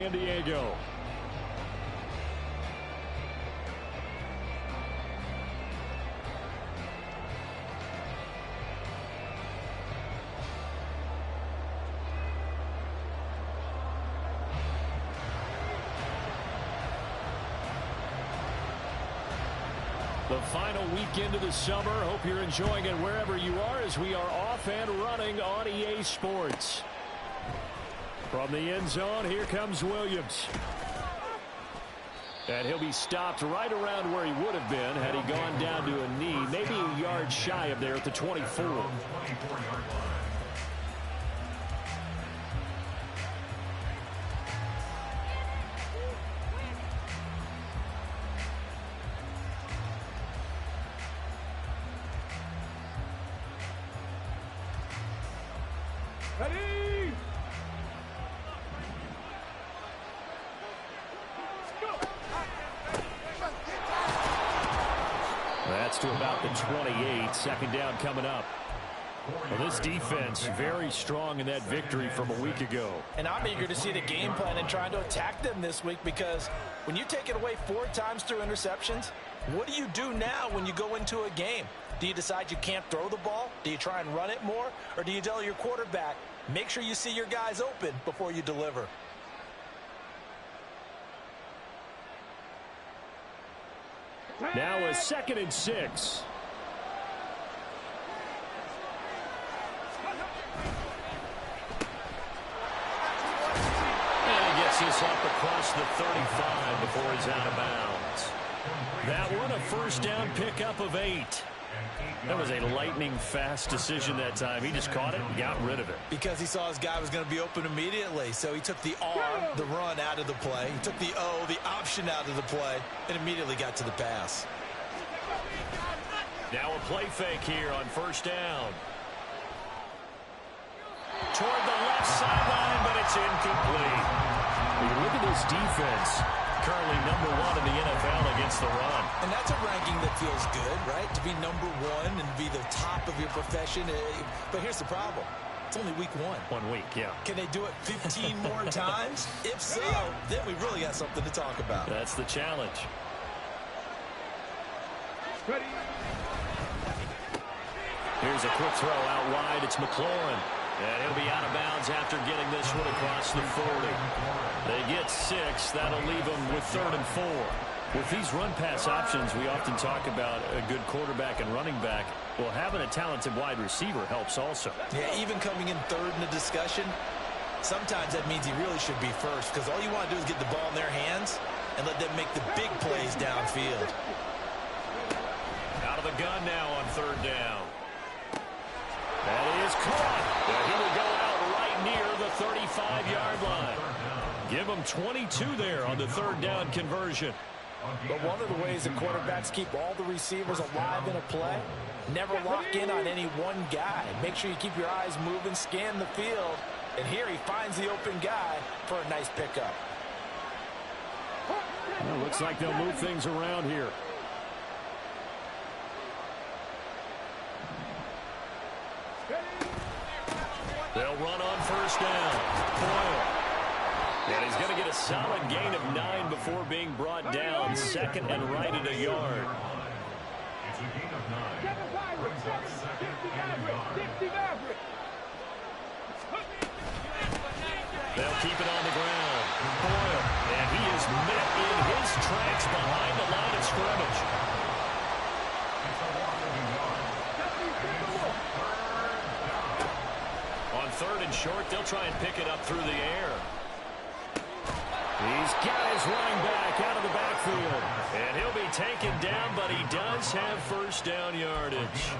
San Diego. The final weekend of the summer. Hope you're enjoying it wherever you are as we are off and running on EA Sports. From the end zone, here comes Williams. And he'll be stopped right around where he would have been had he gone down to a knee, maybe a yard shy of there at the 24. Ready? That's to about the 28. Second down coming up. Well, this defense very strong in that victory from a week ago. And I'm eager to see the game plan and trying to attack them this week, because when you take it away 4 times through interceptions, what do you do now when you go into a game? Do you decide you can't throw the ball? Do you try and run it more? Or do you tell your quarterback, make sure you see your guys open before you deliver? Now a 2nd and 6. And he gets this up across the 35 before he's out of bounds. That one, a first down pickup of 8. That was a lightning-fast decision that time. He just caught it and got rid of it. Because he saw his guy was going to be open immediately. So he took the R, the run, out of the play. He took the O, the option, out of the play, and immediately got to the pass. Now a play fake here on first down. Toward the left sideline, but it's incomplete. You look at this defense. Currently #1 in the NFL against the run. And that's a ranking that feels good, right? To be #1 and be the top of your profession. But here's the problem. It's only week 1. 1 week, yeah. Can they do it 15 more times? If so, then we really got something to talk about. That's the challenge. Ready? Here's a quick throw out wide. It's McLaurin. And he'll be out of bounds after getting this one across the 40. They get 6. That'll leave them with 3rd and 4. With these run-pass options, we often talk about a good quarterback and running back. Well, having a talented wide receiver helps also. Yeah, even coming in 3rd in the discussion, sometimes that means he really should be first, because all you want to do is get the ball in their hands and let them make the big plays downfield. Out of the gun now on 3rd down. That is caught. Well, he will go out right near the 35-yard line. Give him 22 there on the 3rd down conversion. But one of the ways that quarterbacks keep all the receivers alive in a play, never lock in on any one guy. Make sure you keep your eyes moving, scan the field. And here he finds the open guy for a nice pickup. Well, looks like they'll move things around here. They'll run on first down. Boyle. And he's going to get a solid gain of 9 before being brought down. 2nd and right at a yard. It's a gain of 9. 60 average. They'll keep it on the ground. Boyle. And he is met in his tracks behind the line of scrimmage. On 3rd and short, they'll try and pick it up through the air. He's got his running back out of the backfield. And he'll be taken down, but he does have first down yardage.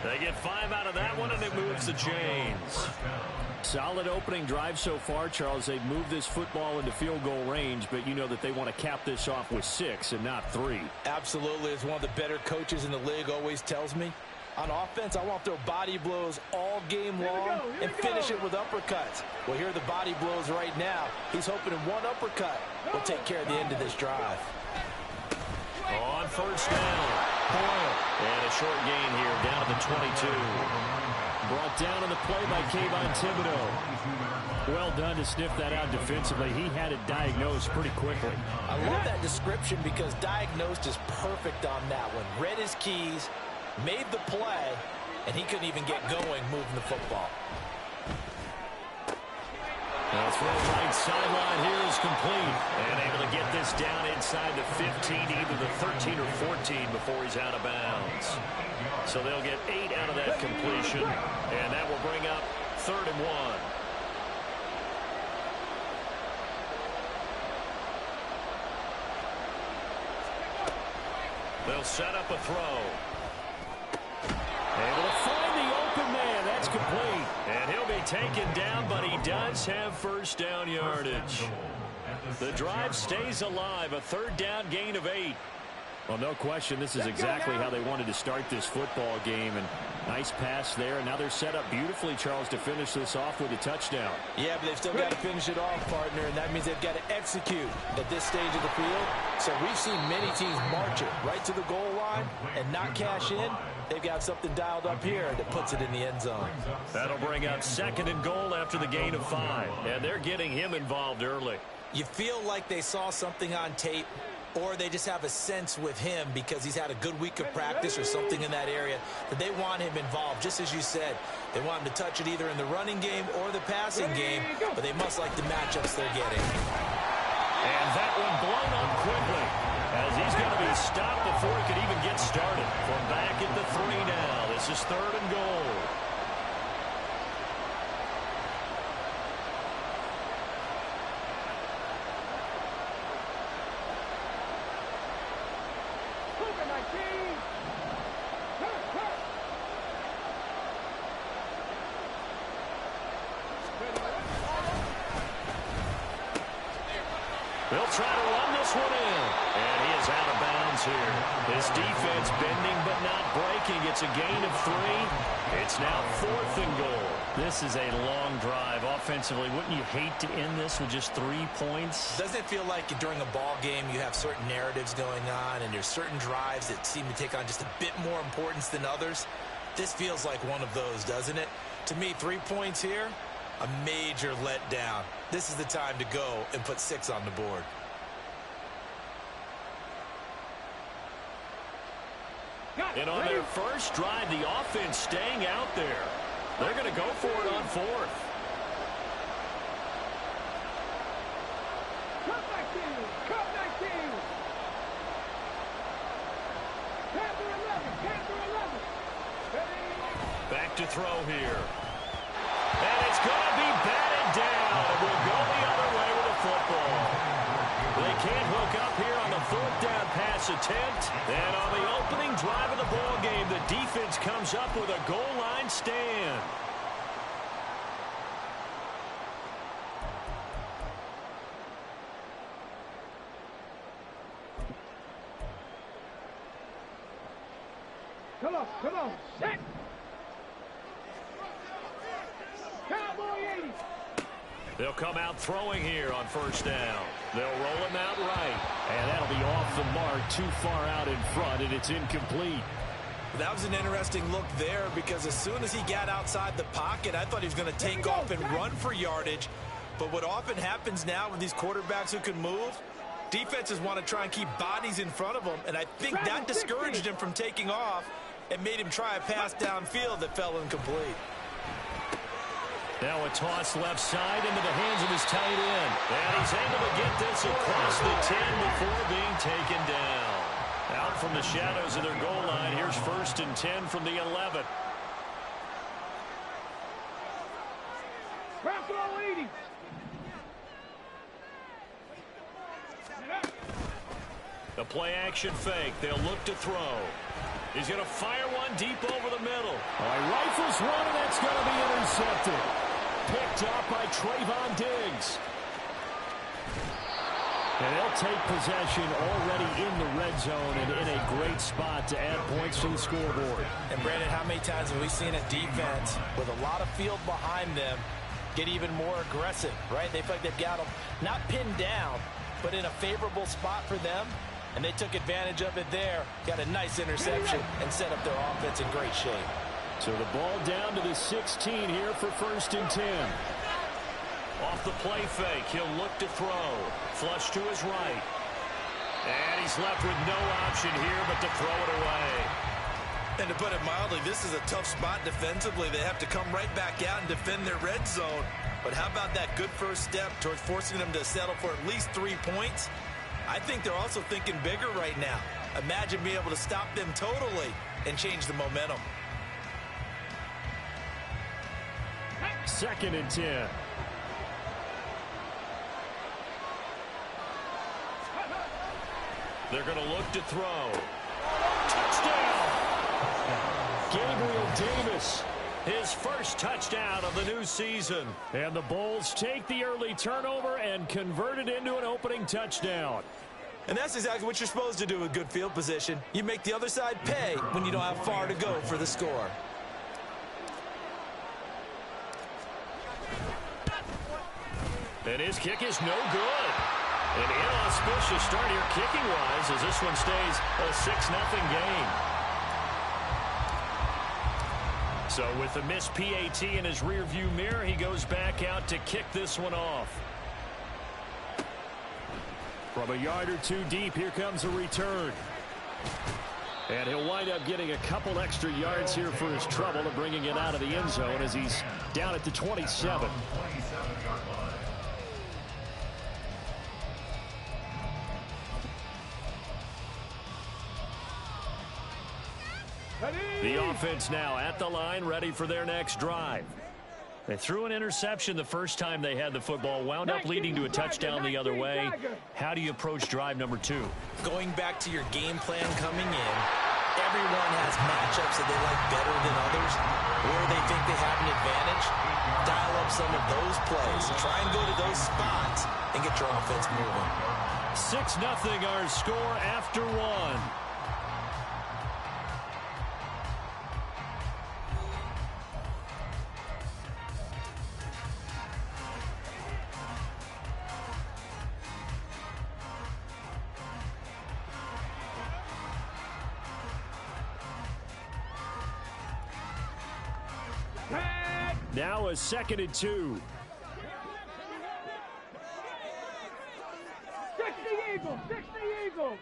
They get 5 out of that one, and it moves the chains. Solid opening drive so far, Charles. They've moved this football into field goal range, but you know that they want to cap this off with 6 and not 3. Absolutely. As one of the better coaches in the league always tells me, on offense, I want to throw body blows all game long and finish it with uppercuts. Well, here are the body blows right now. He's hoping in one uppercut will take care of the end of this drive. On first down, Boyle. And a short gain here down to the 22. Brought down on the play by Kayvon Thibodeaux. Well done to sniff that out defensively. He had it diagnosed pretty quickly. I love that description because diagnosed is perfect on that one. Read his keys, made the play, and he couldn't even get going moving the football. The throw right sideline here is complete. And able to get this down inside the 15, either the 13 or 14 before he's out of bounds. So they'll get 8 out of that completion. And that will bring up 3rd and 1. They'll set up a throw. Able to find the open man. That's complete. And he'll be taken down, but he does have first down yardage. The drive stays alive. A 3rd down gain of 8. Well, no question, this is exactly how they wanted to start this football game. And nice pass there. And now they're set up beautifully, Charles, to finish this off with a touchdown. Yeah, but they've still got to finish it off, partner, and that means they've got to execute at this stage of the field. So we've seen many teams march it right to the goal line and not cash in. They've got something dialed up here that puts it in the end zone. That'll bring up 2nd and goal after the gain of 5. And they're getting him involved early. You feel like they saw something on tape, or they just have a sense with him because he's had a good week of practice or something in that area that they want him involved. Just as you said, they want him to touch it either in the running game or the passing game, but they must like the matchups they're getting. And that one blown up quickly as he's going to be stopped before he could even get started. From back at the 3 now. This is 3rd and goal. They'll try to run this one in. And he is out of bounds here. His defense bending but not breaking. It's a gain of 3. It's now 4th and goal. This is a long drive offensively. Wouldn't you hate to end this with just 3 points? Doesn't it feel like during a ball game you have certain narratives going on and there's certain drives that seem to take on just a bit more importance than others? This feels like one of those, doesn't it? To me, 3 points here, a major letdown. This is the time to go and put 6 on the board. And on their first drive, the offense staying out there. They're going to go for it on 4th. Back to throw here. And it's going to be batted down. It will go the other way with the football. They can't hook up here on the 4th down pass attempt. And on the opening drive of the ball game, the defense comes up with a goal line stand. Come on, set. Cowboy 80. They'll come out throwing here on 1st down. They'll roll him out right. And that'll be off the mark, too far out in front, and it's incomplete. That was an interesting look there because as soon as he got outside the pocket, I thought he was going to take off and run for yardage. But what often happens now with these quarterbacks who can move, defenses want to try and keep bodies in front of them, and I think that discouraged him from taking off and made him try a pass downfield that fell incomplete. Now a toss left side into the hands of his tight end. And he's able to get this across the 10 before being taken down. Out from the shadows of their goal line, here's 1st and 10 from the 11. Buffalo 80. The play action fake. They'll look to throw. He's going to fire one deep over the middle. Oh, he rifles one, and that's going to be intercepted. Picked up by Trayvon Diggs. And they'll take possession already in the red zone and in a great spot to add points to the scoreboard. And, Brandon, how many times have we seen a defense with a lot of field behind them get even more aggressive, right? They feel like they've got them not pinned down, but in a favorable spot for them. And they took advantage of it there, got a nice interception, and set up their offense in great shape. So the ball down to the 16 here for 1st and 10. Off the play fake, he'll look to throw. Flush to his right. And he's left with no option here but to throw it away. And to put it mildly, this is a tough spot defensively. They have to come right back out and defend their red zone. But how about that good first step towards forcing them to settle for at least 3 points? I think they're also thinking bigger right now. Imagine being able to stop them totally and change the momentum. 2nd and 10. They're going to look to throw. Touchdown! Gabriel Davis, his first touchdown of the new season. And the Bulls take the early turnover and convert it into an opening touchdown. And that's exactly what you're supposed to do with good field position. You make the other side pay when you don't have far to go for the score. And his kick is no good. An inauspicious start here kicking-wise as this one stays a 6-0 game. So with the missed PAT in his rearview mirror, he goes back out to kick this one off. From a yard or two deep, here comes a return. And he'll wind up getting a couple extra yards here for his trouble and bringing it out of the end zone as he's down at the 27. The offense now at the line, ready for their next drive. They threw an interception the first time they had the football, wound up leading to a touchdown the other way. How do you approach drive number 2? Going back to your game plan coming in, everyone has matchups that they like better than others, or they think they have an advantage. Dial up some of those plays. Try and go to those spots and get your offense moving. 6-0 our score after 1. Now a 2nd and 2. 60 Eagles, 60 Eagles.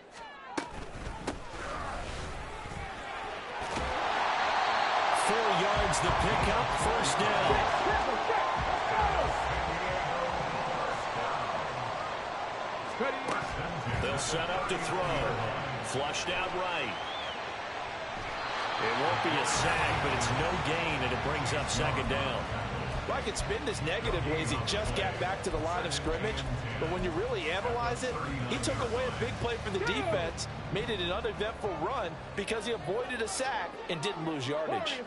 4 yards the pickup, 1st down. They'll set up to throw. Flushed out right. It won't be a sack, but it's no gain, and it brings up 2nd down. Well, I could spin this negative ways. He just got back to the line of scrimmage. But when you really analyze it, he took away a big play for the defense, made it an uneventful run because he avoided a sack and didn't lose yardage.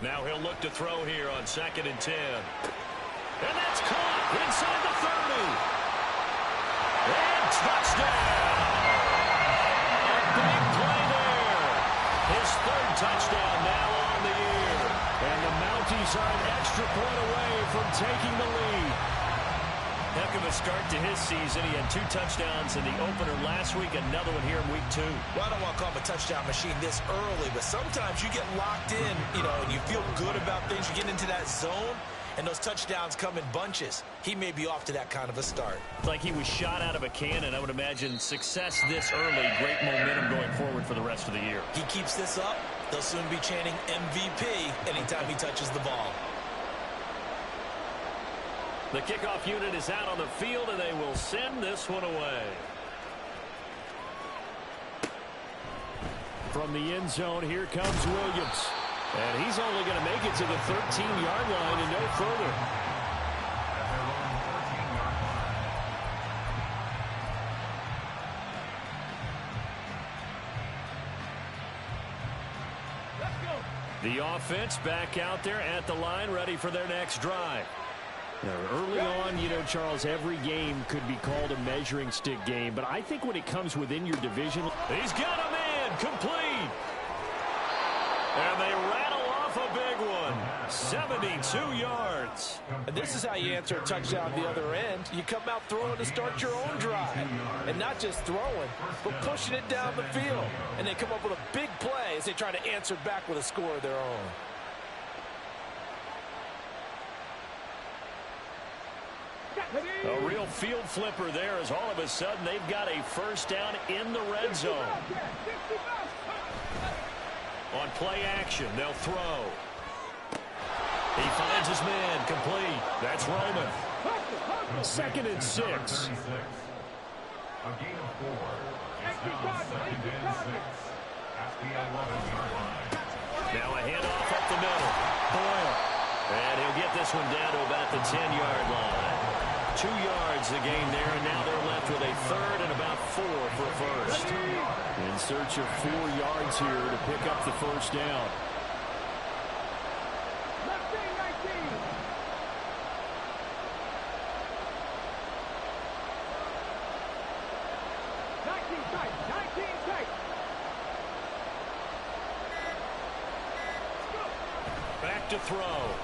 Now he'll look to throw here on 2nd and 10. And that's caught inside the 30. And touchdown! A big play there. His 3rd touchdown now on the year. And the Mounties are an extra point away from taking the lead. Heck of a start to his season. He had 2 touchdowns in the opener last week, another one here in week 2. Well, I don't want to call him a touchdown machine this early, but sometimes you get locked in, and you feel good about things. You get into that zone, and those touchdowns come in bunches. He may be off to that kind of a start. It's like he was shot out of a cannon. I would imagine success this early, great momentum going forward for the rest of the year. He keeps this up, they'll soon be chanting MVP anytime he touches the ball. The kickoff unit is out on the field, and they will send this one away. From the end zone, here comes Williams. And he's only going to make it to the 13-yard line and no further. The offense back out there at the line, ready for their next drive. Now, early on, Charles, every game could be called a measuring stick game, but I think when it comes within your division, he's got a man complete. And they rattle off a big one. 72 yards. And this is how you answer a touchdown the other end. You come out throwing to start your own drive. And not just throwing, but pushing it down the field. And they come up with a big play as they try to answer back with a score of their own. A real field flipper there as all of a sudden they've got a first down in the red zone. On play action, they'll throw. He finds his man, complete. That's Roman. 2nd and 6. Now a handoff up the middle. Boyle. And he'll get this one down to about the 10-yard line. 2 yards the gain there, and now they're left with a 3rd and about 4 for first. In search of 4 yards here to pick up the first down. Back to throw.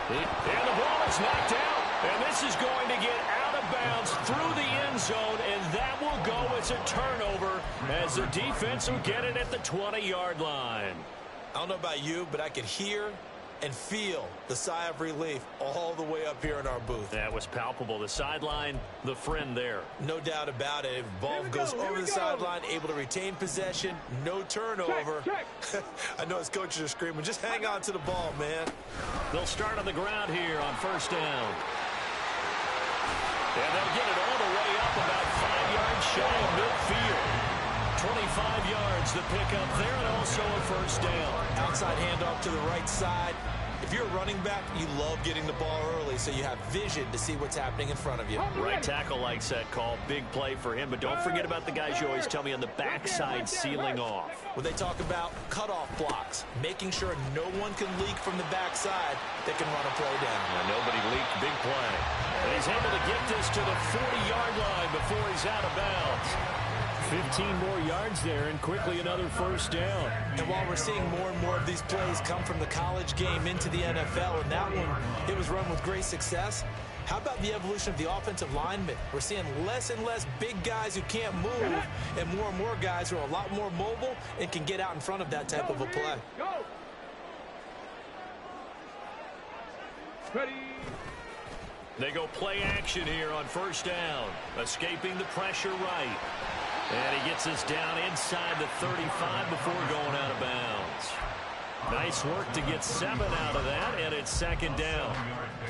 And the ball is knocked out. And this is going to get out of bounds through the end zone, and that will go as a turnover as the defense will get it at the 20-yard line. I don't know about you, but I could hear and feel the sigh of relief all the way up here in our booth. That was palpable. The sideline, the friend there. No doubt about it. Ball goes over the sideline, able to retain possession, no turnover. I know his coaches are screaming, just hang on to the ball, man. They'll start on the ground here on first down. And they'll get it all the way up about 5 yards shy of midfield. 25 yards to pick up there, and also a first down. Outside handoff to the right side. If you're a running back, you love getting the ball early so you have vision to see what's happening in front of you. Right tackle likes that call. Big play for him, but don't forget about the guys you always tell me on the backside sealing off. When they talk about cutoff blocks, making sure no one can leak from the backside that can run a play down. Now, nobody leaked. Big play. And he's able to get this to the 40-yard line before he's out of bounds. 15 more yards there, and quickly another first down. And while we're seeing more and more of these plays come from the college game into the NFL, and that one, it was run with great success, how about the evolution of the offensive linemen? We're seeing less and less big guys who can't move, and more guys who are a lot more mobile and can get out in front of that type of a play. Ready. They go play action here on first down, escaping the pressure right. And he gets us down inside the 35 before going out of bounds. Nice work to get 7 out of that, and it's 2nd down.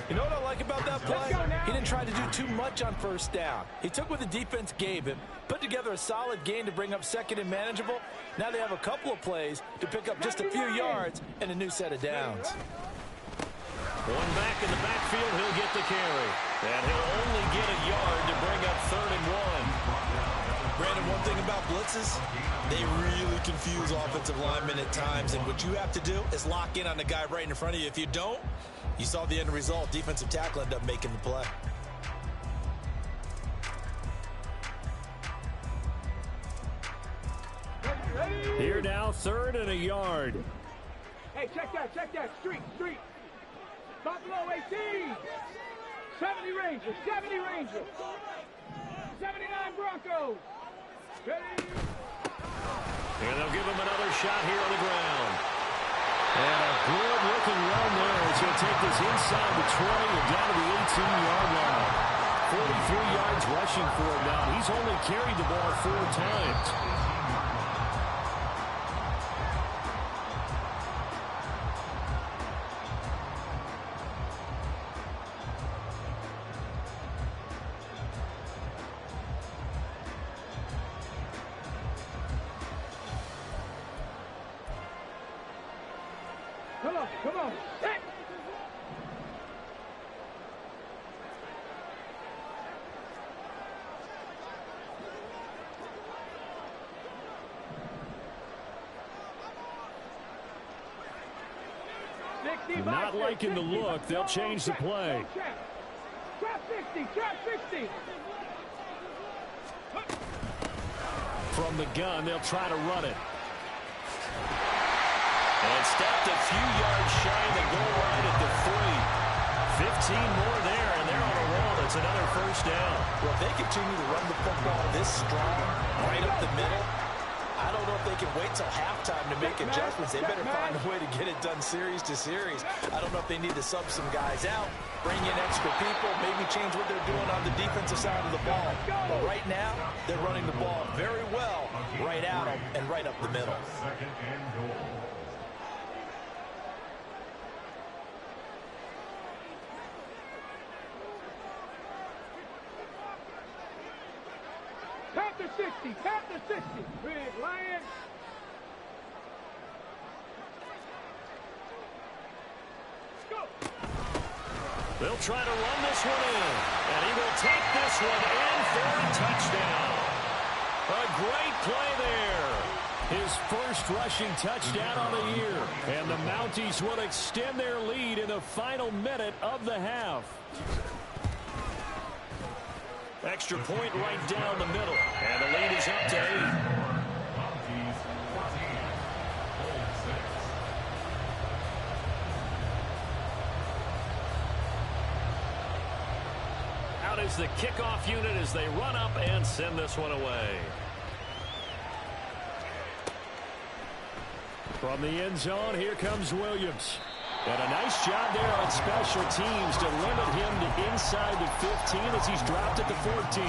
You know what I like about that play? He didn't try to do too much on first down. He took what the defense gave him, put together a solid gain to bring up 2nd and manageable. Now they have a couple of plays to pick up just a few yards and a new set of downs. One back in the backfield, he'll get the carry. And he'll only get a yard to bring up 3rd and 1. Brandon, one thing about blitzes, they really confuse offensive linemen at times, and what you have to do is lock in on the guy right in front of you. If you don't, you saw the end result. Defensive tackle ended up making the play. Here now, 3rd and a yard. Hey, check that. Street. Buffalo 18. 70 Rangers. 79 Broncos. Ready. And they'll give him another shot here on the ground. And a good-looking run there as he'll take this inside the 20 and down to the 18-yard line. 43 yards rushing for him now. He's only carried the ball 4 times. Come on. Set. Not liking the look. They'll change the play. Trap 60. From the gun, they'll try to run it. And stepped a few yards shy of the goal line at the 3. 15 more there, and they're on a roll. It's another first down. Well, if they continue to run the football this strong, right up the middle, I don't know if they can wait till halftime to make adjustments. They better find a way to get it done series to series. I don't know if they need to sub some guys out, bring in extra people, maybe change what they're doing on the defensive side of the ball. But right now, they're running the ball very well right at them and right up the middle. Panther 60, Panther 60. Big Lion. Go. They'll try to run this one in, and he will take this one in for a touchdown. A great play there. His first rushing touchdown on the year. And the Mounties will extend their lead in the final minute of the half. Extra point right down the middle. And the lead is up to 8. Out is the kickoff unit as they run up and send this one away. From the end zone, here comes Williams. And a nice job there on special teams to limit him to inside the 15 as he's dropped at the 14.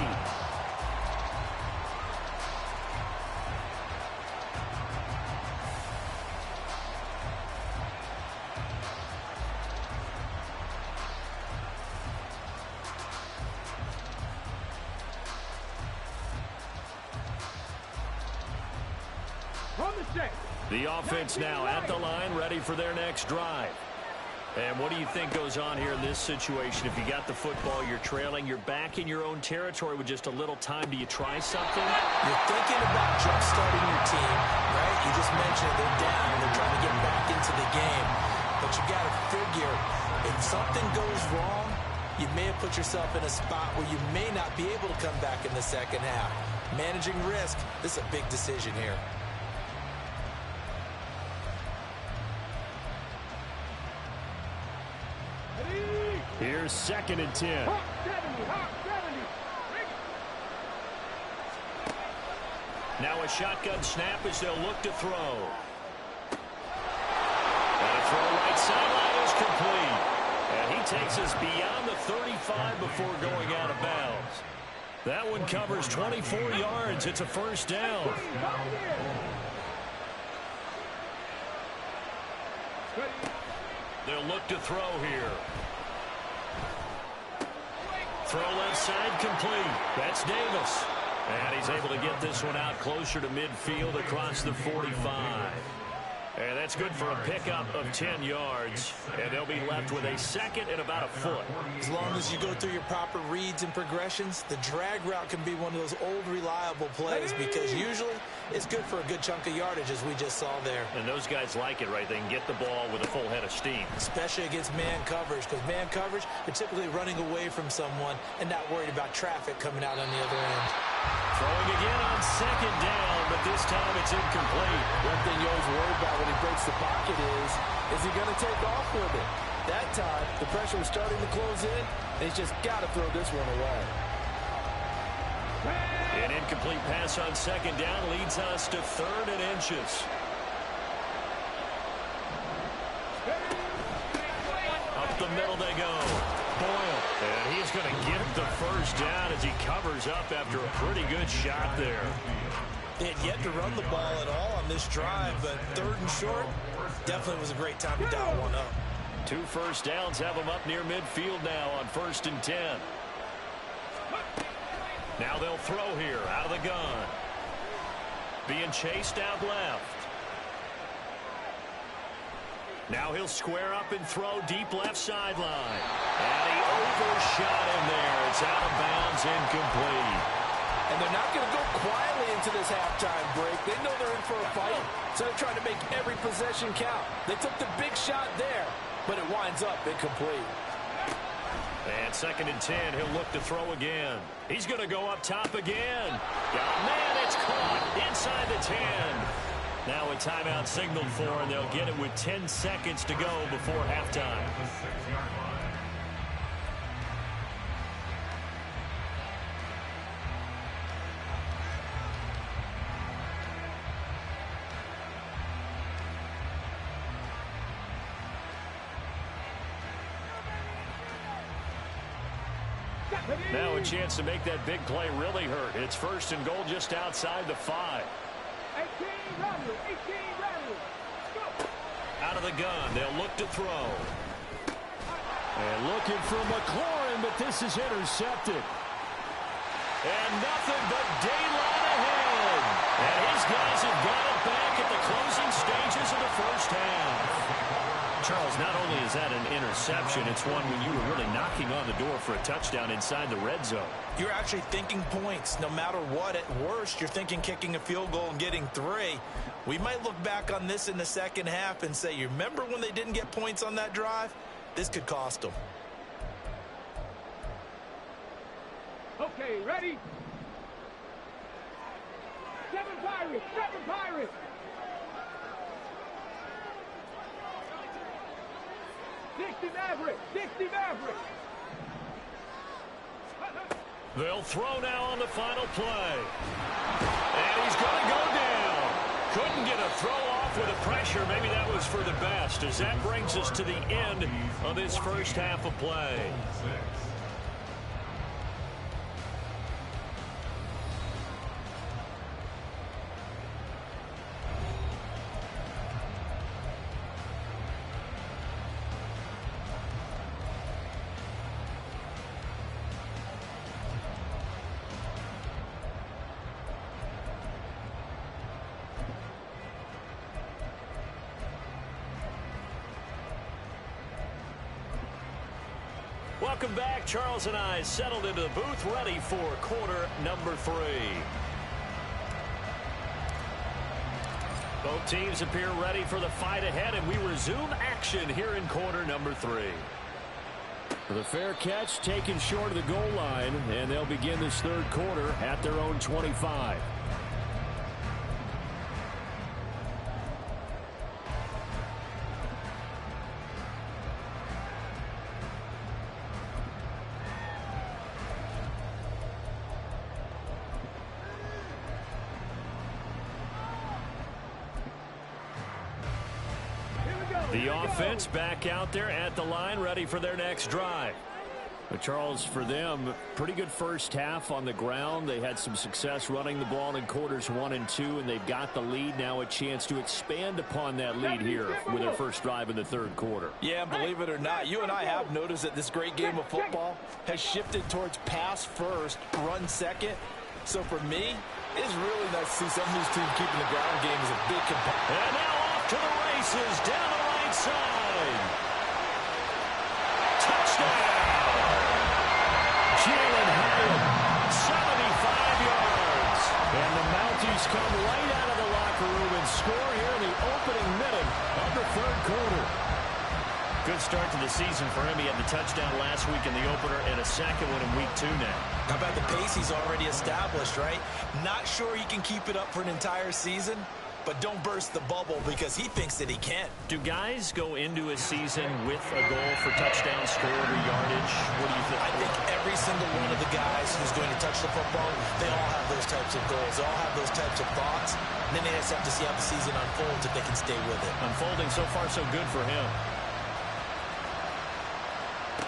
The offense now at the line, ready for their next drive. And what do you think goes on here in this situation? If you got the football, you're trailing, you're back in your own territory with just a little time. Do you try something? You're thinking about jump-starting your team, right? You just mentioned they're down. They're trying to get back into the game. But you got to figure, if something goes wrong, you may have put yourself in a spot where you may not be able to come back in the second half. Managing risk, this is a big decision here. Here's 2nd and 10. Hawk 70, Hawk 70. Now a shotgun snap as they'll look to throw. And a throw right sideline is complete. And he takes us beyond the 35 before going out of bounds. That one covers 24 yards. It's a first down. They'll look to throw here. Throw left side complete. That's Davis. And he's able to get this one out closer to midfield across the 45. And that's good for a pickup of 10 yards. And they'll be left with a second and about a foot. As long as you go through your proper reads and progressions, the drag route can be one of those old reliable plays because usually it's good for a good chunk of yardage as we just saw there. And those guys like it, right? They can get the ball with a full head of steam. Especially against man coverage, because man coverage, they're typically running away from someone and not worried about traffic coming out on the other end. Throwing again on 2nd down, but this time it's incomplete. One thing you always worry about when he breaks the pocket is he going to take off with it? That time, the pressure was starting to close in, and he's just got to throw this one away. An incomplete pass on 2nd down leads us to 3rd and inches. Up the middle they go. Boyle, and he's going to get the first down as he covers up after a pretty good shot there. They had yet to run the ball at all on this drive, but 3rd and short definitely was a great time to dial one up. 2 first downs have them up near midfield now on 1st and 10. Now they'll throw here out of the gun. Being chased out left. Now he'll square up and throw deep left sideline. And he overshot him there. It's out of bounds, incomplete. And they're not going to go quietly into this halftime break. They know they're in for a fight, so they're trying to make every possession count. They took the big shot there, but it winds up incomplete. And 2nd and 10, he'll look to throw again. He's going to go up top again. Oh, man, it's caught inside the 10. Now a timeout signaled for, and they'll get it with 10 seconds to go before halftime. Now a chance to make that big play really hurt. It's first and goal just outside the 5. 18 ready. 18 ready. Go. Out of the gun, they'll look to throw. And looking for McLaurin, but this is intercepted. And nothing but daylight ahead. And his guys have got it back at the closing stages of the first half. Charles, not only is that an interception, it's one when you were really knocking on the door for a touchdown inside the red zone. You're actually thinking points. No matter what, at worst, you're thinking kicking a field goal and getting 3. We might look back on this in the second half and say, you remember when they didn't get points on that drive? This could cost them. Okay, ready? 7 Pirates. 7 Pirates. 60 Mavericks. 60 Mavericks. They'll throw now on the final play. And he's going to go down. Couldn't get a throw off with the pressure. Maybe that was for the best, as that brings us to the end of this first half of play. Welcome back. Charles and I settled into the booth, ready for quarter number 3. Both teams appear ready for the fight ahead, and we resume action here in quarter number 3. The fair catch taken short of the goal line, and they'll begin this third quarter at their own 25. The offense back out there at the line, ready for their next drive. But Charles, for them, pretty good first half on the ground. They had some success running the ball in quarters 1 and 2, and they've got the lead. Now a chance to expand upon that lead here with their first drive in the third quarter. Yeah, believe it or not, you and I have noticed that this great game of football has shifted towards pass first, run second. So for me, it's really nice to see some of these teams keeping the ground game as a big component. And now off to the races, down the right side. Touchdown! Jalen Hyatt, 75 yards. And the Mounties come right out of the locker room and score here in the opening minute of the third quarter. Good start to the season for him. He had the touchdown last week in the opener and a second one in week 2 now. How about the pace he's already established, right? Not sure he can keep it up for an entire season, but don't burst the bubble because he thinks that he can. Do guys go into a season with a goal for touchdown scored or yardage? What do you think? I think every single one of the guys who's going to touch the football, they all have those types of goals. They all have those types of thoughts. And then they just have to see how the season unfolds if they can stay with it. Unfolding so far so good for him.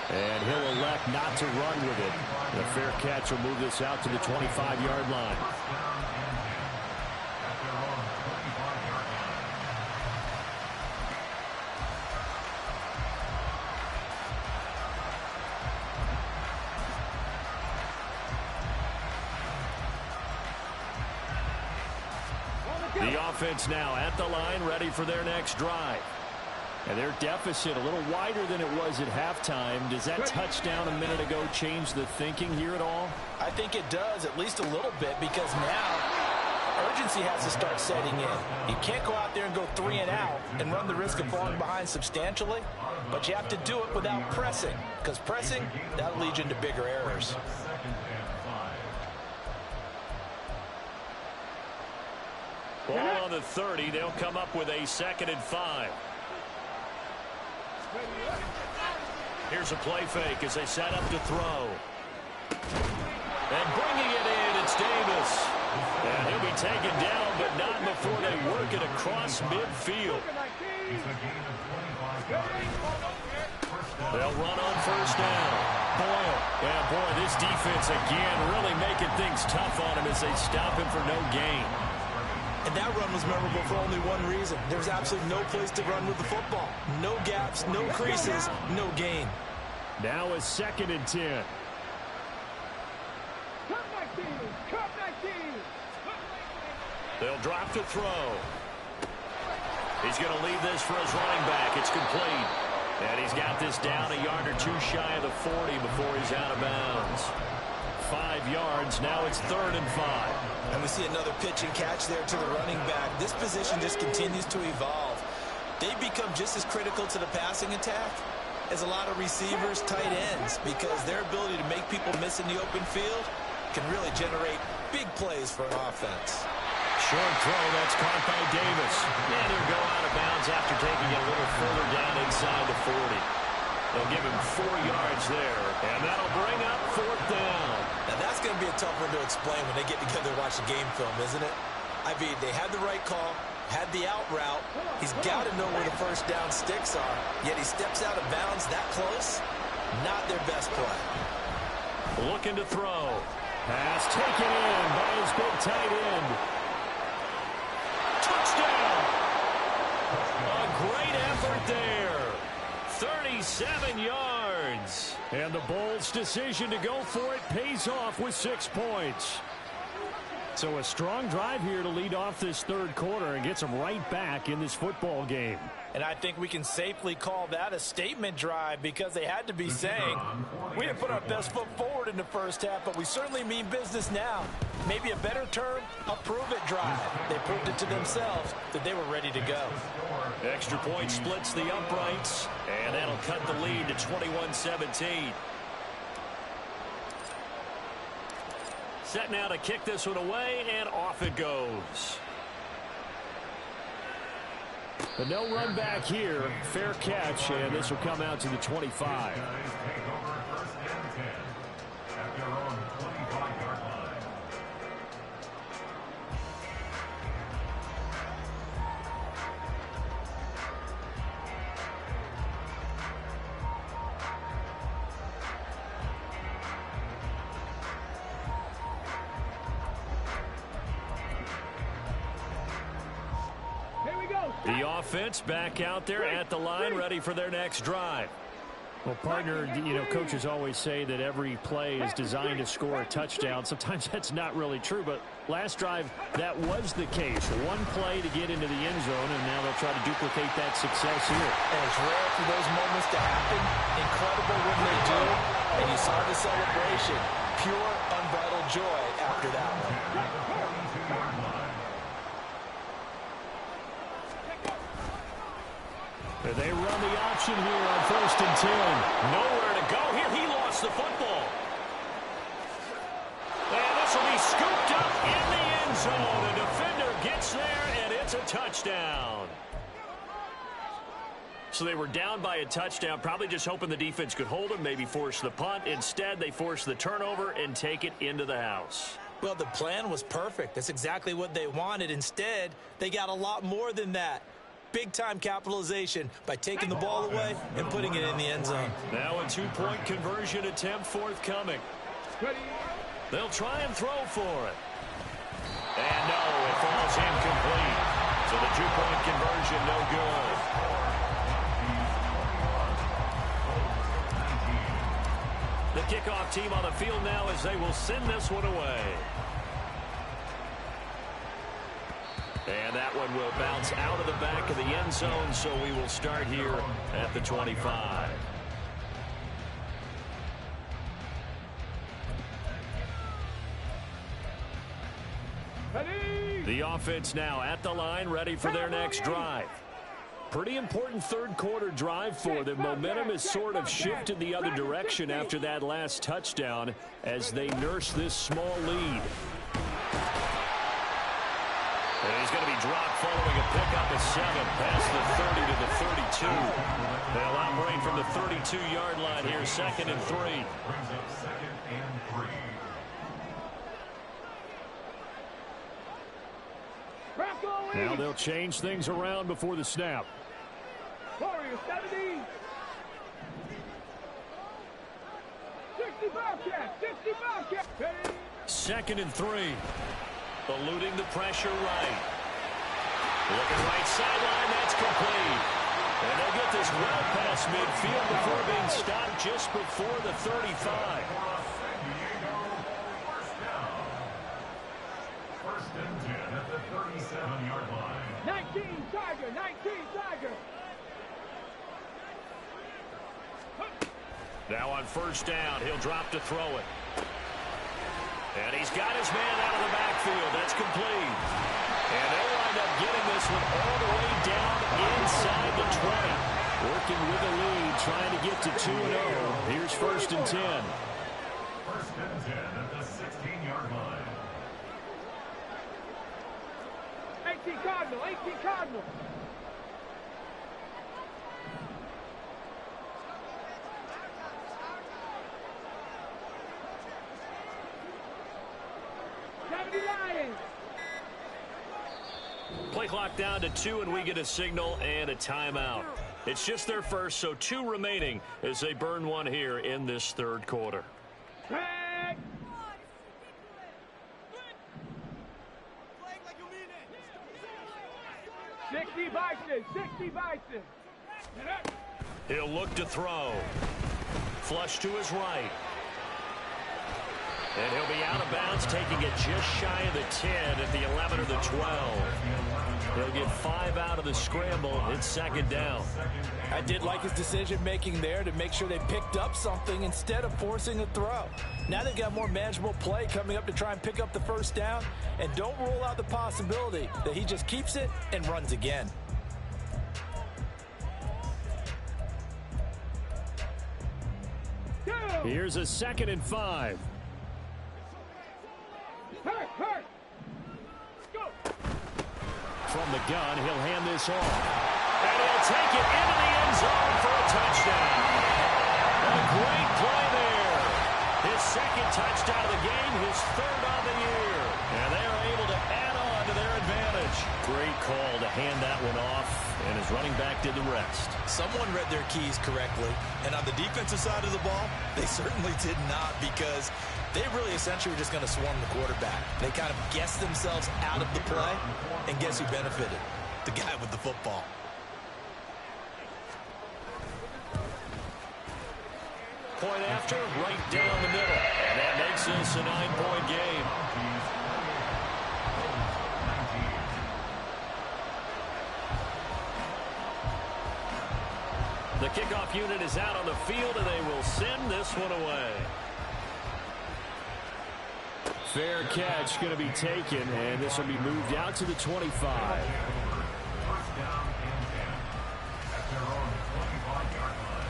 And he'll elect not to run with it. The fair catch will move this out to the 25-yard line. The offense now at the line, ready for their next drive. And their deficit a little wider than it was at halftime. Does that touchdown a minute ago change the thinking here at all? I think it does, at least a little bit, because now urgency has to start setting in. You can't go out there and go 3 and out and run the risk of falling behind substantially, but you have to do it without pressing, because pressing, that'll lead you into bigger errors. Ball on the 30. They'll come up with a 2nd and 5. Here's a play fake as they set up to throw. And bringing it in, it's Davis. And he'll be taken down, but not before they work it across midfield. They'll run on 1st down. Boyle. Yeah, boy, this defense again really making things tough on him as they stop him for no gain. And that run was memorable for only one reason. There was absolutely no place to run with the football. No gaps, no creases, no gain. Now a 2nd and 10. They'll drop to throw. He's going to leave this for his running back. It's complete. And he's got this down a yard or 2 shy of the 40 before he's out of bounds. 5 yards. Now it's 3rd and 5. And we see another pitch and catch there to the running back. This position just continues to evolve. They become just as critical to the passing attack as a lot of receivers, tight ends, because their ability to make people miss in the open field can really generate big plays for an offense. Short throw, that's caught by Davis. And he'll go out of bounds after taking it a little further down inside the 40. They'll give him 4 yards there, and that'll bring up 4th down. Now that's going to be a tough one to explain when they get together and watch the game film, isn't it? I mean, they had the right call, had the out route. He's got to know where the 1st down sticks are, yet he steps out of bounds that close. Not their best play. Looking to throw. Pass taken in by his big tight end. Touchdown! A great effort there. 37 yards. And the Bulls' decision to go for it pays off with 6 points. So a strong drive here to lead off this 3rd quarter and gets them right back in this football game. And I think we can safely call that a statement drive because they had to be saying, we didn't put our best foot forward in the 1st half, but we certainly mean business now. Maybe a better term, a prove-it drive. They proved it to themselves that they were ready to go. Extra point splits the uprights, and that'll cut the lead to 21-17. Set now to kick this one away, and off it goes. But no run back here. Fair catch, and this will come out to the 25. The offense back out there at the line, ready for their next drive. Well, partner, coaches always say that every play is designed to score a touchdown. Sometimes that's not really true, but last drive, that was the case. One play to get into the end zone, and now they'll try to duplicate that success here. And it's rare for those moments to happen. Incredible when they do. And you saw the celebration. Pure, unbridled joy after that one. They run the option here on 1st and 10. Nowhere to go here. He lost the football. And this will be scooped up in the end zone. A defender gets there, and it's a touchdown. So they were down by a touchdown, probably just hoping the defense could hold them, maybe force the punt. Instead, they force the turnover and take it into the house. Well, the plan was perfect. That's exactly what they wanted. Instead, they got a lot more than that. Big-time capitalization by taking the ball away and putting it in the end zone. Now a 2-point conversion attempt forthcoming. They'll try and throw for it. And no, it falls incomplete. So the 2-point conversion no good. The kickoff team on the field now as they will send this one away. And that one will bounce out of the back of the end zone, so we will start here at the 25. The offense now at the line, ready for their next drive. Pretty important 3rd quarter drive for them. Momentum has sort of shifted the other direction after that last touchdown as they nurse this small lead. And he's going to be dropped following a pickup of 7 past the 30 to the 32. They'll operate from the 32-yard line here, 2nd and 3. Now they'll change things around before the snap. Warriors 70. 60 Bobcat. 60 Bobcat. 2nd and 3. Eluding the pressure right. Looking right sideline. That's complete. And they'll get this well past midfield before being stopped just before the 35. First and 10 at the 37-yard line. 19 Tiger. 19 Tiger. Now on 1st down, he'll drop to throw it. And he's got his man out of the backfield. That's complete. And they'll wind up getting this one all the way down inside the 20. Working with the lead, trying to get to 2-0. Here's 1st and 10. First and 10 at the 16-yard line. 18 Cardinal. 18 Cardinal. Play clock down to 2, and we get a signal and a timeout. It's just their first, so 2 remaining as they burn one here in this 3rd quarter. Flag. 60 Bison. 60 Bison. He'll look to throw. Flush to his right. And he'll be out of bounds, taking it just shy of the 10 at the 11 or the 12. He'll get 5 out of the scramble. It's 2nd down. I did like his decision-making there to make sure they picked up something instead of forcing a throw. Now they've got more manageable play coming up to try and pick up the 1st down. And don't rule out the possibility that he just keeps it and runs again. Here's a 2nd and 5. Hurt. Go. From the gun, he'll hand this off. And he'll take it into the end zone for a touchdown. A great play there. His 2nd touchdown of the game, his 3rd on the year. And they are able to add on to their advantage. Great call to hand that one off, and his running back did the rest. Someone read their keys correctly, and on the defensive side of the ball, they certainly did not, because they really essentially were just going to swarm the quarterback. They kind of guessed themselves out of the play, and guess who benefited? The guy with the football. Point after, right down the middle. And that makes this a 9-point game. The kickoff unit is out on the field, and they will send this one away. Fair catch going to be taken, and this will be moved out to the 25. First down and 10 at their own 25-yard line.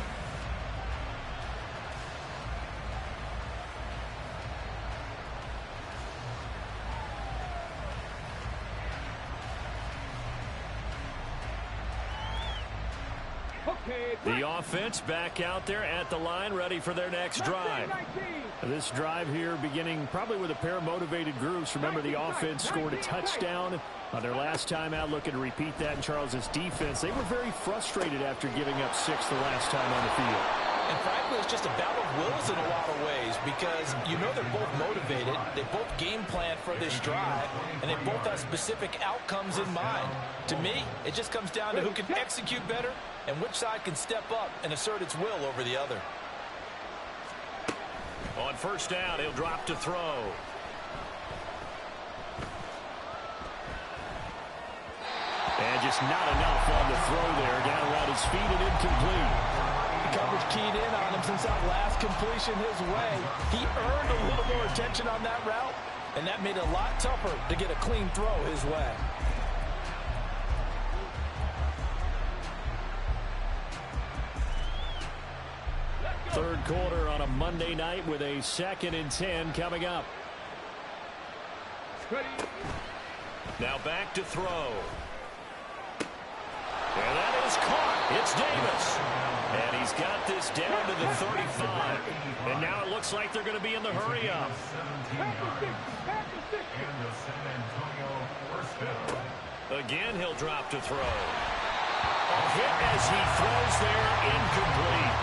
The offense back out there at the line, ready for their next drive. This drive here beginning probably with a pair of motivated groups. Remember, the offense scored a touchdown on their last time out, looking to repeat that in Charles's defense. They were very frustrated after giving up 6 the last time on the field. And frankly, it's just a battle of wills in a lot of ways, because you know they're both motivated, they both game plan for this drive, and they both have specific outcomes in mind. To me, it just comes down to who can execute better and which side can step up and assert its will over the other. On 1st down, he'll drop to throw. And just not enough on the throw there. Down around his feet and incomplete. The coverage keyed in on him since that last completion his way. He earned a little more attention on that route, and that made it a lot tougher to get a clean throw his way. Third quarter on a Monday night with a 2nd and 10 coming up. Now back to throw. And that is caught. It's Davis. And he's got this down to the 35. And now it looks like they're going to be in the hurry-up. Again, he'll drop to throw. A hit as he throws there, incomplete.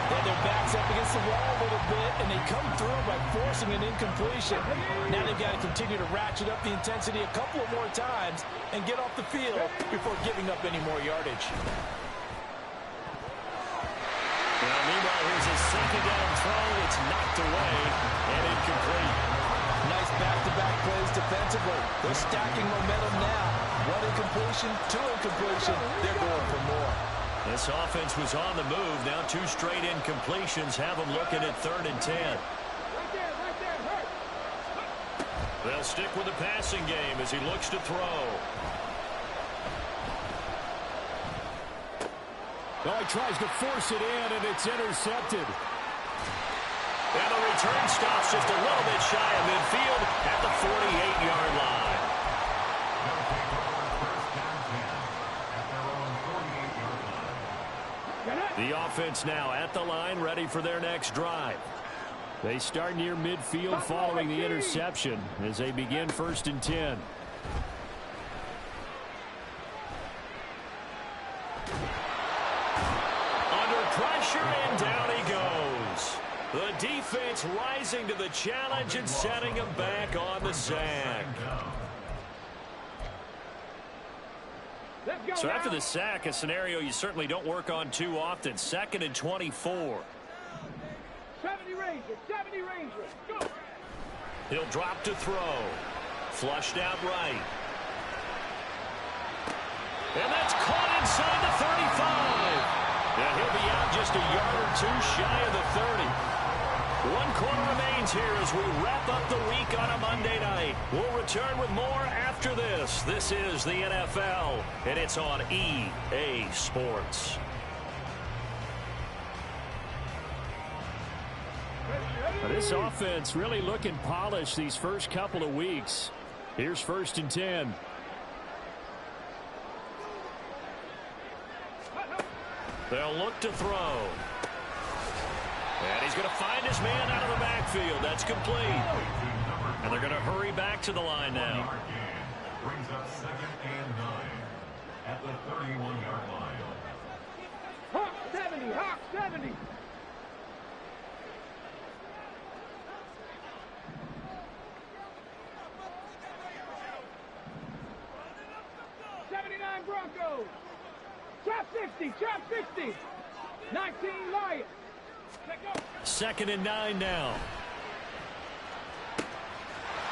And their back's up against the wall a little bit, and they come through by forcing an incompletion. Now they've got to continue to ratchet up the intensity a couple of more times and get off the field before giving up any more yardage. Now, meanwhile, here's a second down throw. It's knocked away and incomplete. Nice back-to-back plays defensively. They're stacking momentum now. One incompletion, two incompletion. They're going for more. This offense was on the move. Now 2 straight incompletions have them looking at 3rd and 10. Right there, hurt. They'll stick with the passing game as he looks to throw. Oh, he tries to force it in, and it's intercepted. And the return stops just a little bit shy of midfield at the 48-yard line. The offense now at the line, ready for their next drive. They start near midfield following the interception as they begin 1st and 10. Under pressure, and down he goes. The defense rising to the challenge and setting him back on the sack. So after the sack, a scenario you certainly don't work on too often. 2nd and 24. 70 Rangers, go! He'll drop to throw. Flushed out right. And that's caught inside the 35. And he'll be out just a yard or 2 shy of the 30. 1 quarter remains here as we wrap up the week on a Monday night. We'll return with more after this. This is the NFL, and it's on EA Sports. This offense really looking polished these first couple of weeks. Here's 1st and 10. They'll look to throw. And he's going to find his man out of the backfield. That's complete. And they're going to hurry back to the line now. Brings up 2nd and 9 at the 31-yard line. Hawk 70. 79 Broncos. Trap 60. 19 Lions. 2nd and 9 now.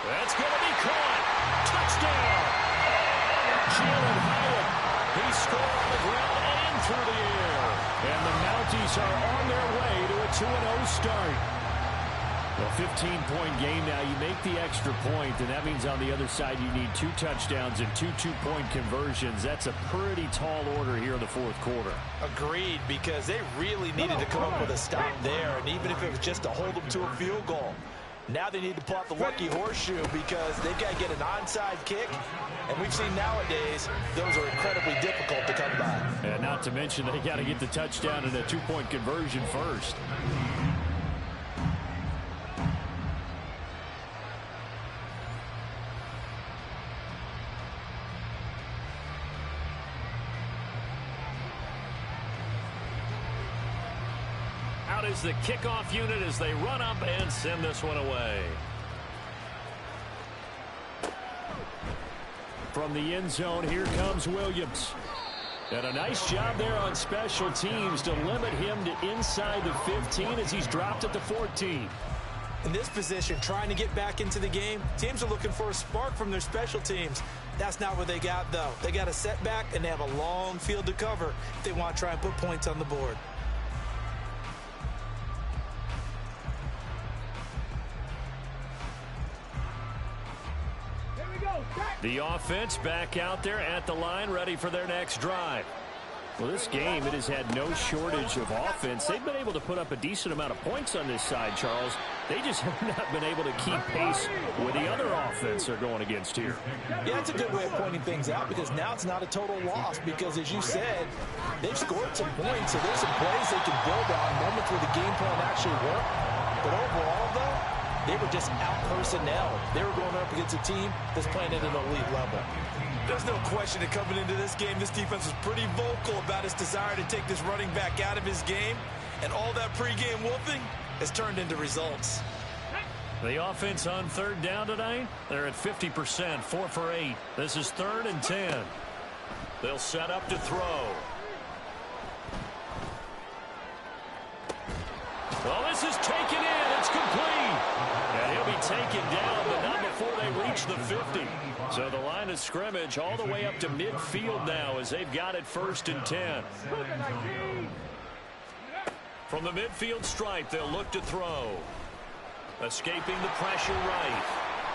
That's going to be caught. Touchdown. Jalen Hyatt. He scored on the ground and through the air. And the Mounties are on their way to a 2-0 start. A 15-point game now. You make the extra point, and that means on the other side you need 2 touchdowns and 2 two-point conversions. That's a pretty tall order here in the 4th quarter. Agreed, because they really needed to come up with a stop there, and even if it was just to hold them to a field goal. Now they need to pull out the lucky horseshoe because they've got to get an onside kick, and we've seen nowadays those are incredibly difficult to come by. And not to mention they got to get the touchdown and a 2-point conversion first. Is the kickoff unit as they run up and send this one away. From the end zone, here comes Williams. And a nice job there on special teams to limit him to inside the 15 as he's dropped at the 14. In this position, trying to get back into the game, teams are looking for a spark from their special teams. That's not what they got, though. They got a setback, and they have a long field to cover if they want to try and put points on the board. The offense back out there at the line, ready for their next drive. Well, this game, it has had no shortage of offense. They've been able to put up a decent amount of points on this side, Charles. They just have not been able to keep pace with the other offense they're going against here. Yeah, it's a good way of pointing things out because now it's not a total loss because, as you said, they've scored some points, so there's some plays they can build on, moments where the game plan actually worked. But overall, though, they were just out-personnel. They were going up against a team that's playing at an elite level. There's no question that coming into this game, this defense was pretty vocal about its desire to take this running back out of his game. And all that pregame whooping has turned into results. The offense on third down tonight, they're at 50%, 4 for 8. This is 3rd and 10. They'll set up to throw. Well, this is taken in. It's complete. And he'll be taken down, but not before they reach the 50. So the line of scrimmage all the way up to midfield now as they've got it 1st and 10. From the midfield stripe, they'll look to throw. Escaping the pressure right.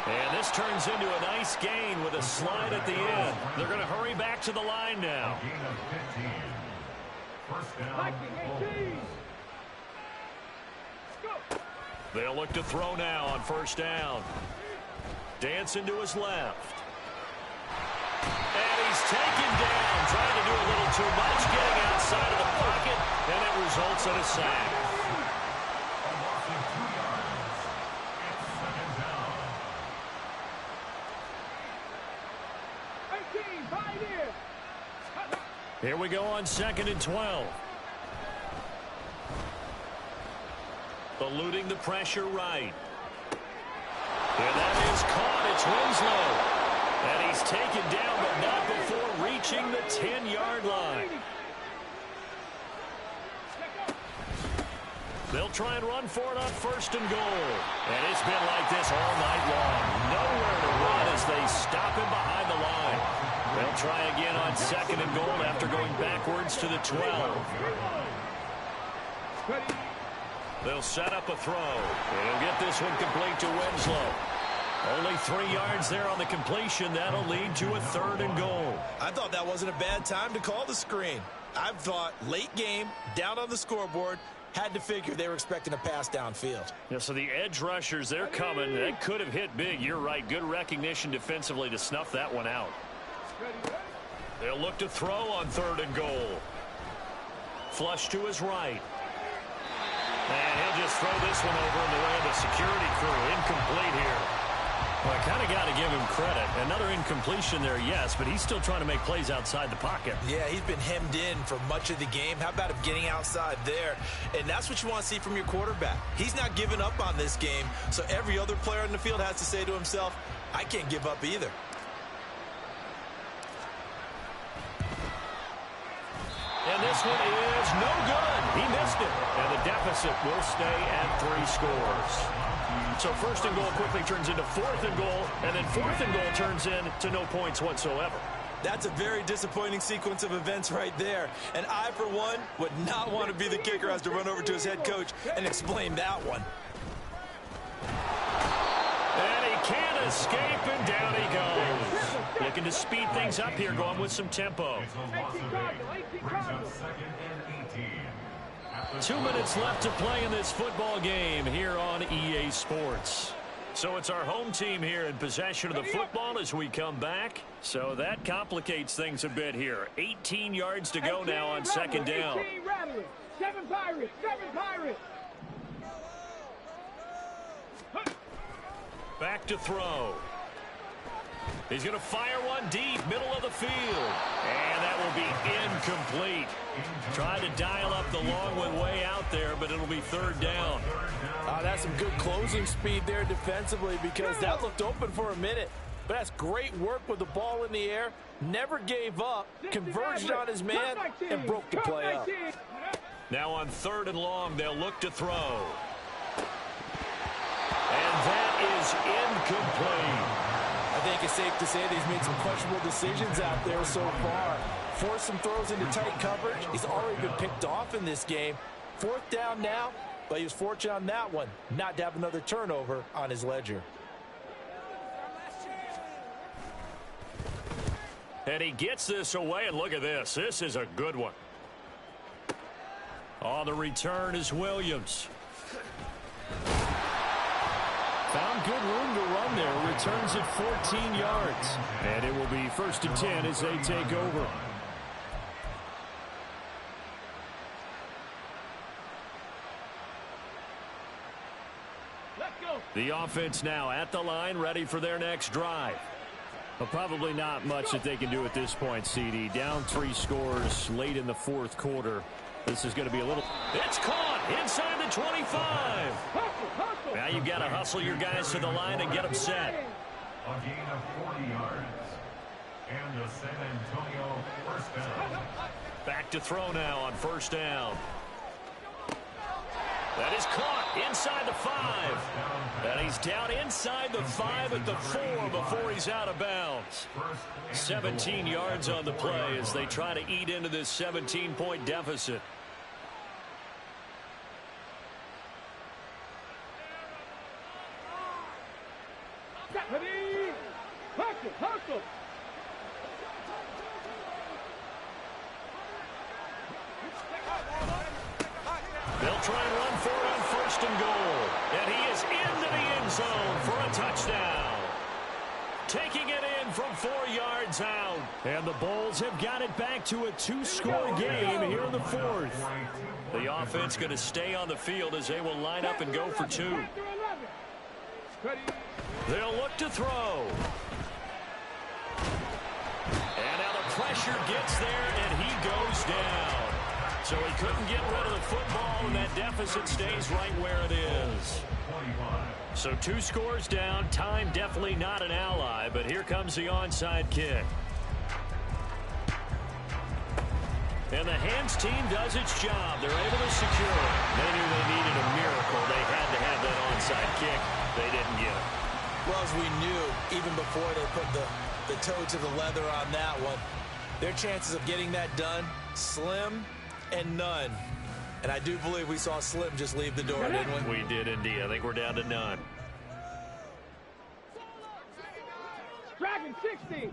And this turns into a nice gain with a slide at the end. They're going to hurry back to the line now. They'll look to throw now on 1st down. Dancing to his left. And he's taken down, trying to do a little too much, getting outside of the pocket, and it results in a sack. Here we go on 2nd and 12. Eluding the pressure right. And that is caught. It's Winslow. And he's taken down, but not before reaching the 10-yard line. They'll try and run for it on 1st and goal. And it's been like this all night long. Nowhere to run as they stop him behind the line. They'll try again on 2nd and goal after going backwards to the 12. They'll set up a throw. And he'll get this one complete to Winslow. Only 3 yards there on the completion. That'll lead to a 3rd and goal. I thought that wasn't a bad time to call the screen. I thought late game, down on the scoreboard, had to figure they were expecting a pass downfield. Yeah, so the edge rushers, they're coming. That could have hit big. You're right. Good recognition defensively to snuff that one out. They'll look to throw on 3rd and goal. Flush to his right. And he'll just throw this one over in the way of the security crew. Incomplete here. Well, I kind of got to give him credit. Another incompletion there, yes, but he's still trying to make plays outside the pocket. Yeah, he's been hemmed in for much of the game. How about him getting outside there? And that's what you want to see from your quarterback. He's not giving up on this game, so every other player in the field has to say to himself, I can't give up either. And this one is no good. He missed it. And the deficit will stay at 3 scores. So 1st and goal quickly turns into 4th and goal, and then 4th and goal turns into no points whatsoever. That's a very disappointing sequence of events right there. And I, for one, would not want to be the kicker who has to run over to his head coach and explain that one. And he can't escape, and down he goes. Looking to speed things up here, going with some tempo. 2 minutes left to play in this football game here on EA Sports. So it's our home team here in possession of the football as we come back. So that complicates things a bit here. 18 yards to go now on 2nd down. 7 Pirates, 7 Pirates. Back to throw. He's going to fire one deep, middle of the field. And that will be incomplete. Tried to dial up the long one way out there, but it'll be 3rd down. That's some good closing speed there defensively because that looked open for a minute. But that's great work with the ball in the air. Never gave up, converged on his man, and broke the play up. Now on 3rd and long, they'll look to throw. And that is incomplete. I think it's safe to say that he's made some questionable decisions out there so far. Forced some throws into tight coverage. He's already been picked off in this game. 4th down now, but he was fortunate on that one not to have another turnover on his ledger. And he gets this away, and look at this. This is a good one. On the return is Williams. Found good room to run there. Returns it 14 yards. And it will be 1st and 10 as they take over. Let's go. The offense now at the line, ready for their next drive. Well, probably not much that they can do at this point, CD. Down 3 scores late in the 4th quarter. This is going to be a little... It's caught inside the 25. Hustle. Now you've got to hustle your guys to the line and get them set. A gain of 40 yards. And the San Antonio first down. Back to throw now on 1st down. That is caught inside the 5. And he's down inside the 5 at the 4 before he's out of bounds. 17 yards on the play as they try to eat into this 17-point deficit. Ready. Hustle. They'll try and run for it on 1st and goal. And he is into the end zone for a touchdown. Taking it in from 4 yards out. And the Bulls have got it back to a 2-score game here in the 4th. The offense going to stay on the field as they will line up and go for 2. Ready. They'll look to throw. And now the pressure gets there, and he goes down. So he couldn't get rid of the football, and that deficit stays right where it is. So 2 scores down. Time definitely not an ally, but here comes the onside kick. And the hands team does its job. They're able to secure it. They knew they needed a miracle. They had to have that onside kick. They didn't get it. Well, as we knew, even before they put the toe to the leather on that one, their chances of getting that done, slim and none. And I do believe we saw Slim just leave the door, didn't we? We did indeed. I think we're down to none. Dragon 60.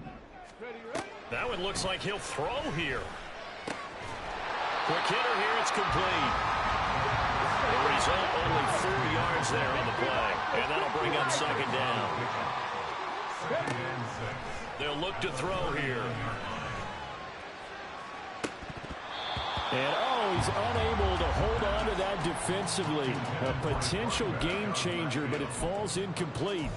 Ready. That one looks like he'll throw here. Quick hitter here. It's complete. The result, only 4 yards there on the play. And that'll bring up 2nd down. They'll look to throw here. And, he's unable to hold on to that defensively. A potential game changer, but it falls incomplete.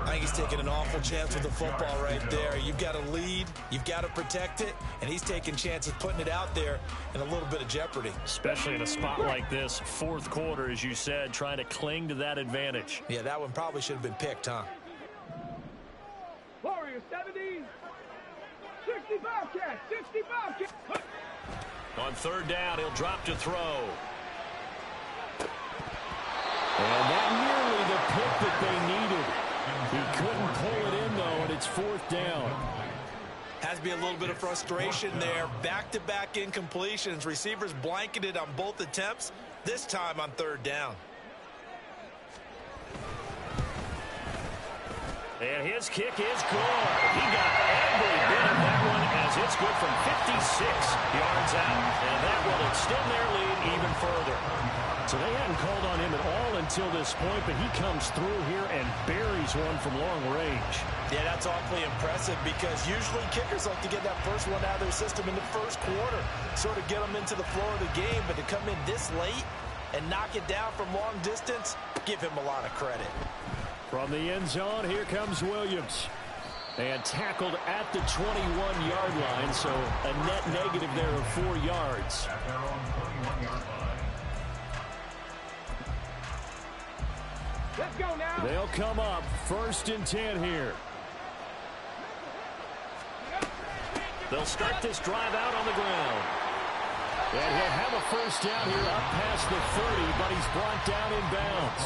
I think he's taking an awful chance with the football right there. You've got to lead, you've got to protect it, and he's taking chances putting it out there in a little bit of jeopardy. Especially in a spot like this, 4th quarter, as you said, trying to cling to that advantage. Yeah, that one probably should have been picked, huh? Warrior 70. 65 catch. 65 catch. On 3rd down, he'll drop to throw. And that nearly the pick that they needed. He couldn't pull it in, though, and it's 4th down. Has to be a little bit of frustration there. Back-to-back incompletions. Receivers blanketed on both attempts, this time on 3rd down. And his kick is good. He got every bit of that one as it's good from 56 yards out. And that will extend their lead even further. So they hadn't called on him at all until this point, but he comes through here and buries one from long range. Yeah, that's awfully impressive because usually kickers like to get that first one out of their system in the 1st quarter, sort of get them into the flow of the game, but to come in this late and knock it down from long distance, give him a lot of credit. From the end zone, here comes Williams. And tackled at the 21-yard line, so a net negative there of 4 yards. At their own 21-yard line. Let's go now. They'll come up 1st and 10 here. They'll start this drive out on the ground. And he'll have a 1st down here up past the 30, but he's brought down in bounds.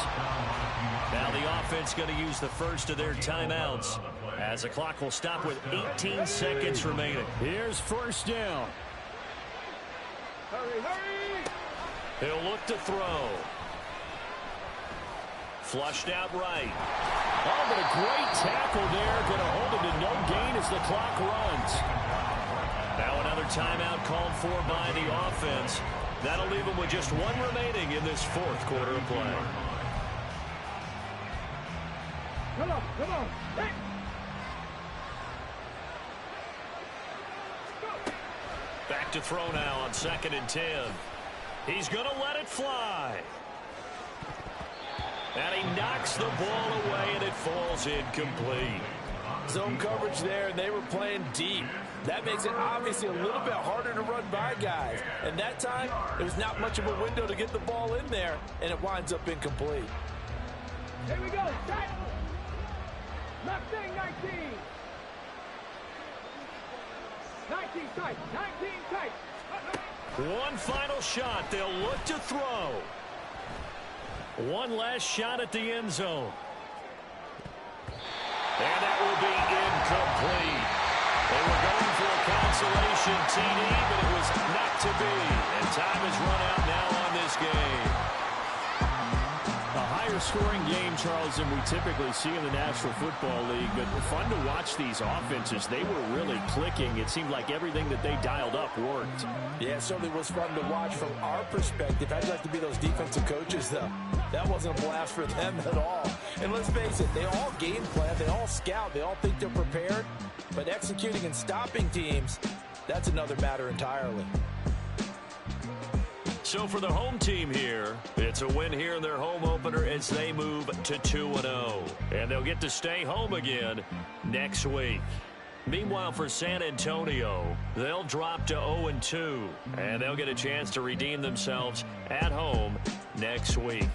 Now the offense going to use the first of their timeouts as the clock will stop with 18 seconds remaining. Here's 1st down. Hurry. He'll look to throw. Flushed out right. Oh, but a great tackle there. Going to hold him to no gain as the clock runs. Now another timeout called for by the offense. That'll leave them with just one remaining in this fourth quarter of play. Come on, come on. Hey. Back to throw now on 2nd and 10. He's going to let it fly. And he knocks the ball away, and it falls incomplete. Zone coverage there, and they were playing deep. That makes it obviously a little bit harder to run by guys. And that time, it was not much of a window to get the ball in there, and it winds up incomplete. Here we go. Tight. Mustang 19. 19 tight. 19 tight. One final shot. They'll look to throw. One last shot at the end zone. And that will be incomplete. They were going for a consolation TD, but it was not to be. And time has run out now on this game. A higher scoring game, Charles, than we typically see in the National Football League. But fun to watch these offenses. They were really clicking. It seemed like everything that they dialed up worked. Yeah, it certainly was fun to watch from our perspective. I'd like to be those defensive coaches, though. That wasn't a blast for them at all. And let's face it, they all game plan, they all scout, they all think they're prepared. But executing and stopping teams, that's another matter entirely. So for the home team here, it's a win here in their home opener as they move to 2-0. And they'll get to stay home again next week. Meanwhile, for San Antonio, they'll drop to 0-2. And they'll get a chance to redeem themselves at home next week.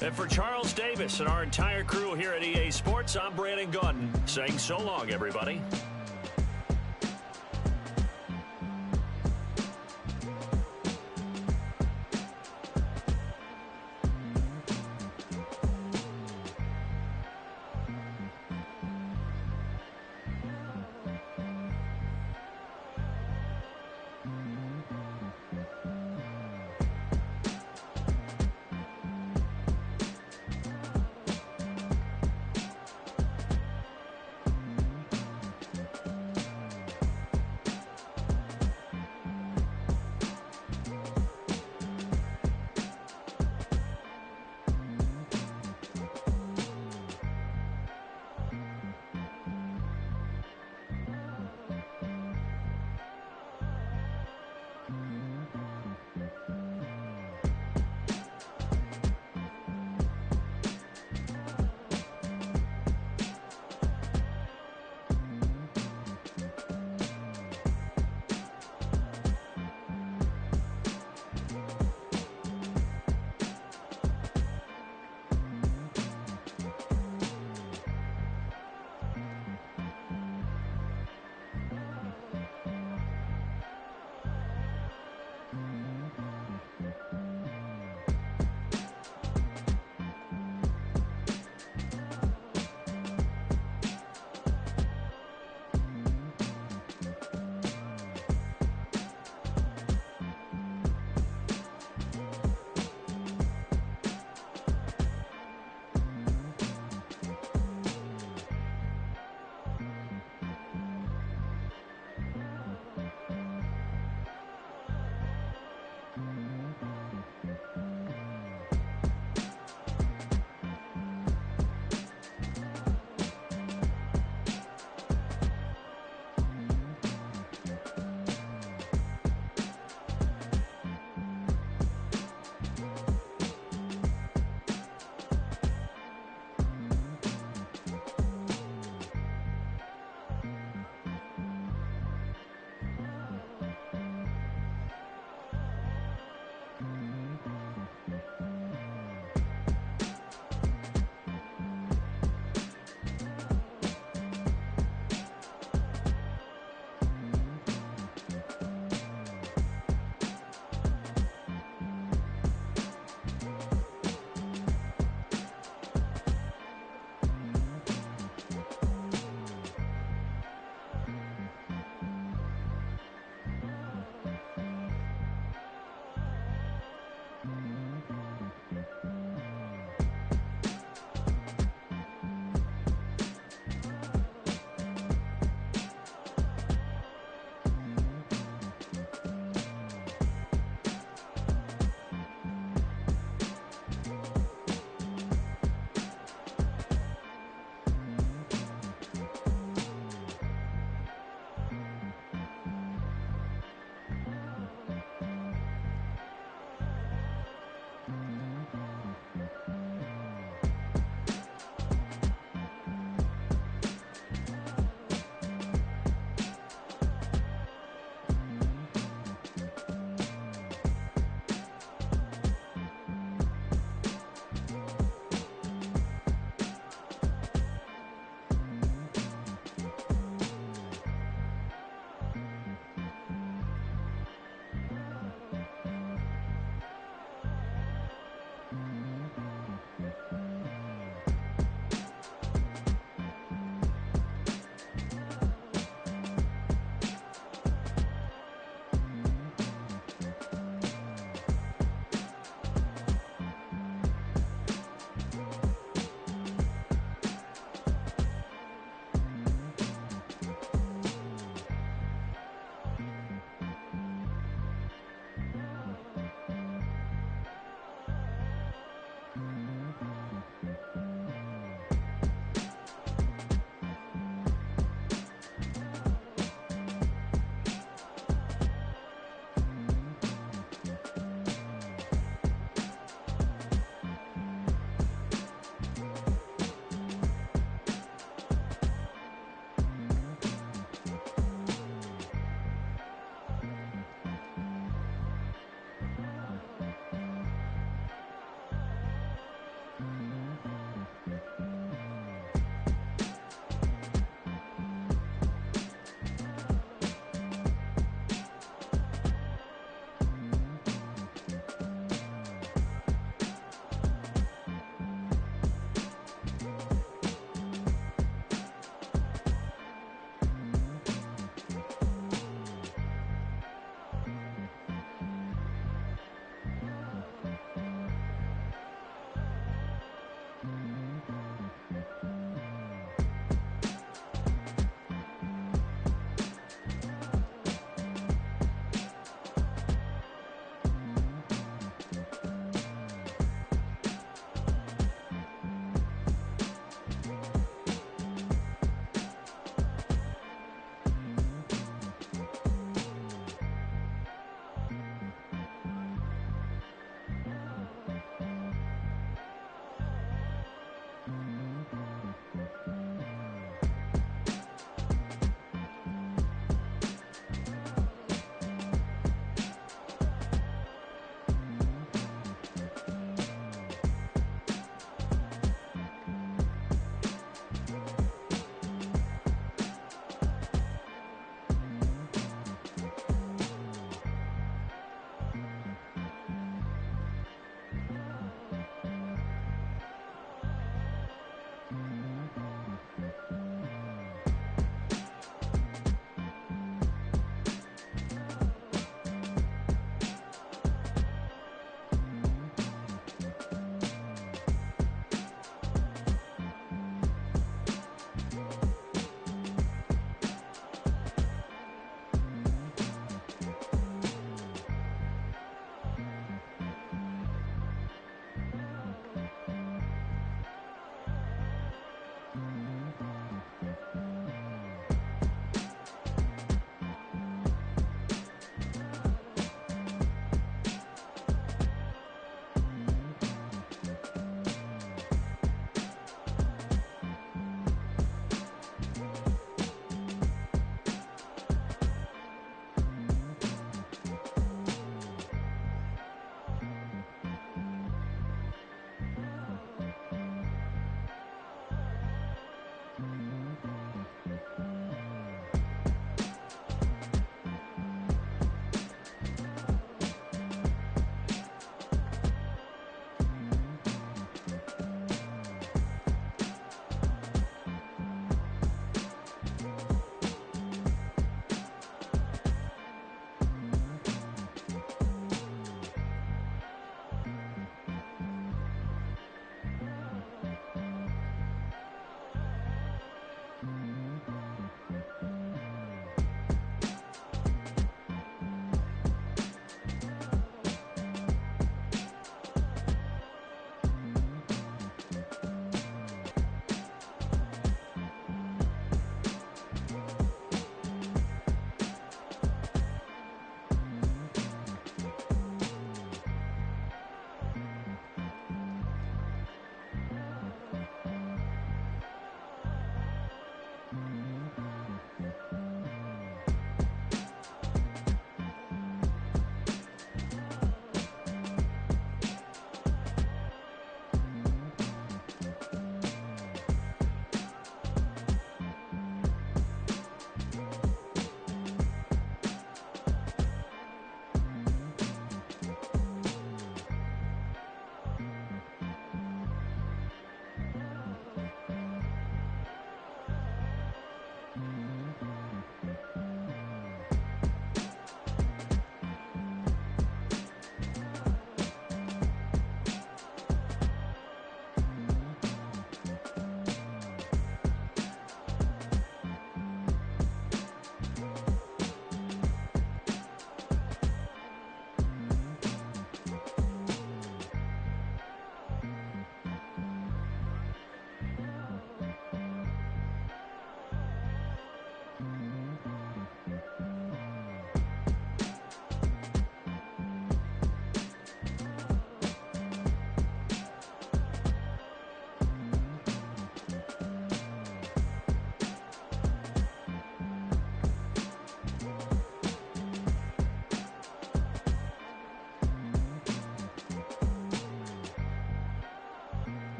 And for Charles Davis and our entire crew here at EA Sports, I'm Brandon Gaudin saying so long, everybody.